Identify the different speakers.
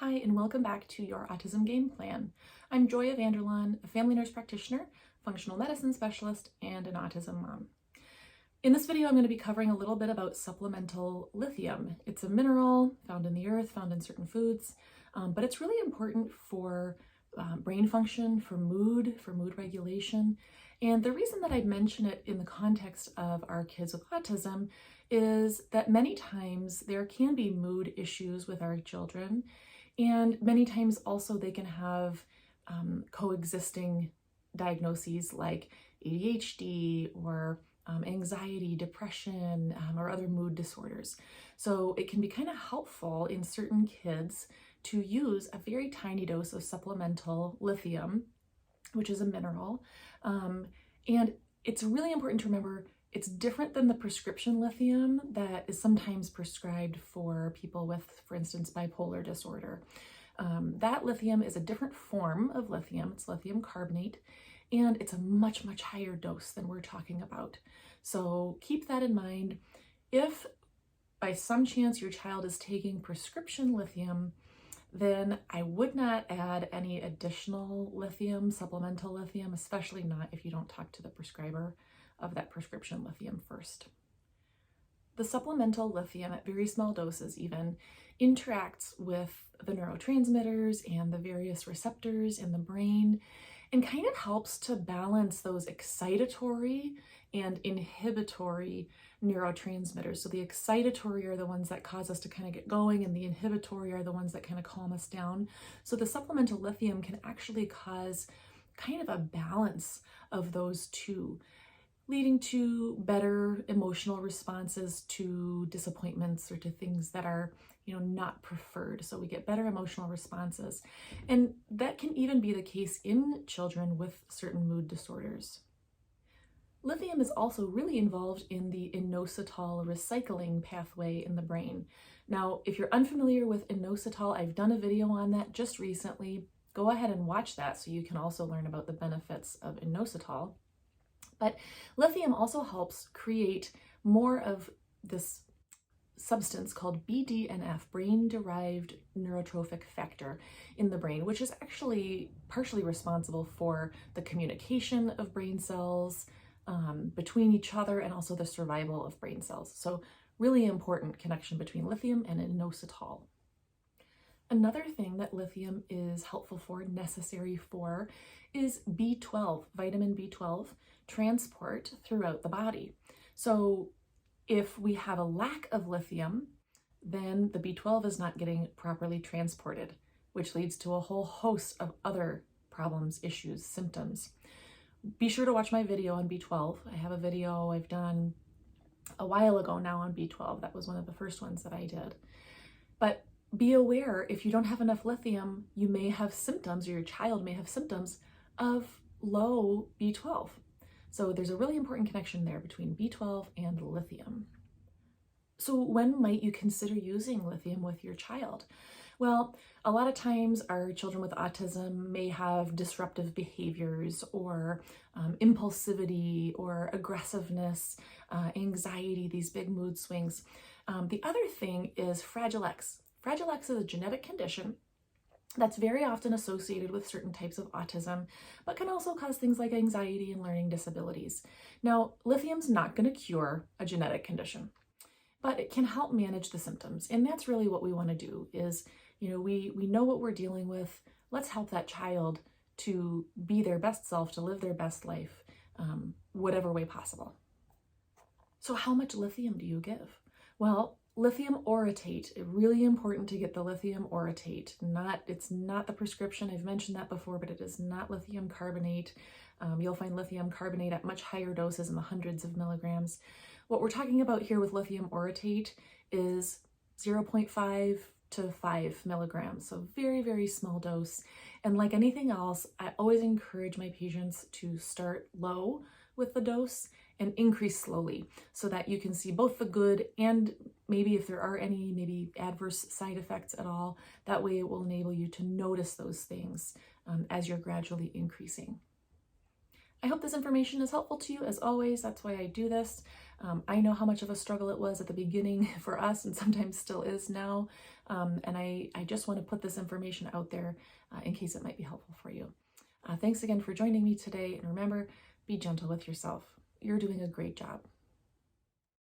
Speaker 1: Hi, and welcome back to your Autism Game Plan. I'm Joya Vanderlaan, a family nurse practitioner, functional medicine specialist, and an autism mom. In this video, I'm going to be covering a little bit about supplemental lithium. It's a mineral found in the earth, found in certain foods, but it's really important for brain function, for mood regulation. And the reason that I mention it in the context of our kids with autism is that many times there can be mood issues with our children. And many times also they can have coexisting diagnoses like ADHD or anxiety, depression, or other mood disorders. So it can be kind of helpful in certain kids to use a very tiny dose of supplemental lithium, which is a mineral. And it's really important to remember it's different than the prescription lithium that is sometimes prescribed for people with, for instance, bipolar disorder. That lithium is a different form of lithium. It's lithium carbonate, and it's a much, much higher dose than we're talking about. So keep that in mind. If by some chance your child is taking prescription lithium, then I would not add any additional lithium, supplemental lithium, especially not if you don't talk to the prescriber of that prescription lithium first. The supplemental lithium at very small doses even interacts with the neurotransmitters and the various receptors in the brain and kind of helps to balance those excitatory and inhibitory neurotransmitters. So the excitatory are the ones that cause us to kind of get going, and the inhibitory are the ones that kind of calm us down. So the supplemental lithium can actually cause kind of a balance of those two, leading to better emotional responses to disappointments or to things that are, not preferred. So we get better emotional responses. And that can even be the case in children with certain mood disorders. Lithium is also really involved in the inositol recycling pathway in the brain. Now, if you're unfamiliar with inositol, I've done a video on that just recently. Go ahead and watch that so you can also learn about the benefits of inositol. But lithium also helps create more of this substance called BDNF, brain-derived neurotrophic factor, in the brain, which is actually partially responsible for the communication of brain cells between each other and also the survival of brain cells. So really important connection between lithium and inositol. Another thing that lithium is helpful for, necessary for, is B12, vitamin B12 transport throughout the body. So if we have a lack of lithium, then the B12 is not getting properly transported, which leads to a whole host of other problems, issues, symptoms. Be sure to watch my video on B12. I have a video I've done a while ago now on B12. That was one of the first ones that I did. But be aware, if you don't have enough lithium, you may have symptoms, or your child may have symptoms of low B12. So there's a really important connection there between B12 and lithium. So when might you consider using lithium with your child? Well, a lot of times our children with autism may have disruptive behaviors or impulsivity or aggressiveness, anxiety, these big mood swings. The other thing is Fragile X. Fragile X is a genetic condition that's very often associated with certain types of autism, but can also cause things like anxiety and learning disabilities. Now, lithium's not going to cure a genetic condition, but it can help manage the symptoms. And that's really what we want to do is, we know what we're dealing with. Let's help that child to be their best self, to live their best life, whatever way possible. So how much lithium do you give? Well, Lithium Orotate, really important to get the Lithium Orotate. It's not the prescription, I've mentioned that before, but it is not lithium carbonate. You'll find lithium carbonate at much higher doses in the hundreds of milligrams. What we're talking about here with Lithium Orotate is 0.5 to 5 milligrams, so very, very small dose. And like anything else, I always encourage my patients to start low with the dose and increase slowly so that you can see both the good and maybe if there are any maybe adverse side effects at all. That way it will enable you to notice those things as you're gradually increasing. I hope this information is helpful to you. As always, that's why I do this. I know how much of a struggle it was at the beginning for us and sometimes still is now. And I just want to put this information out there in case it might be helpful for you. Thanks again for joining me today, and remember, be gentle with yourself. You're doing a great job.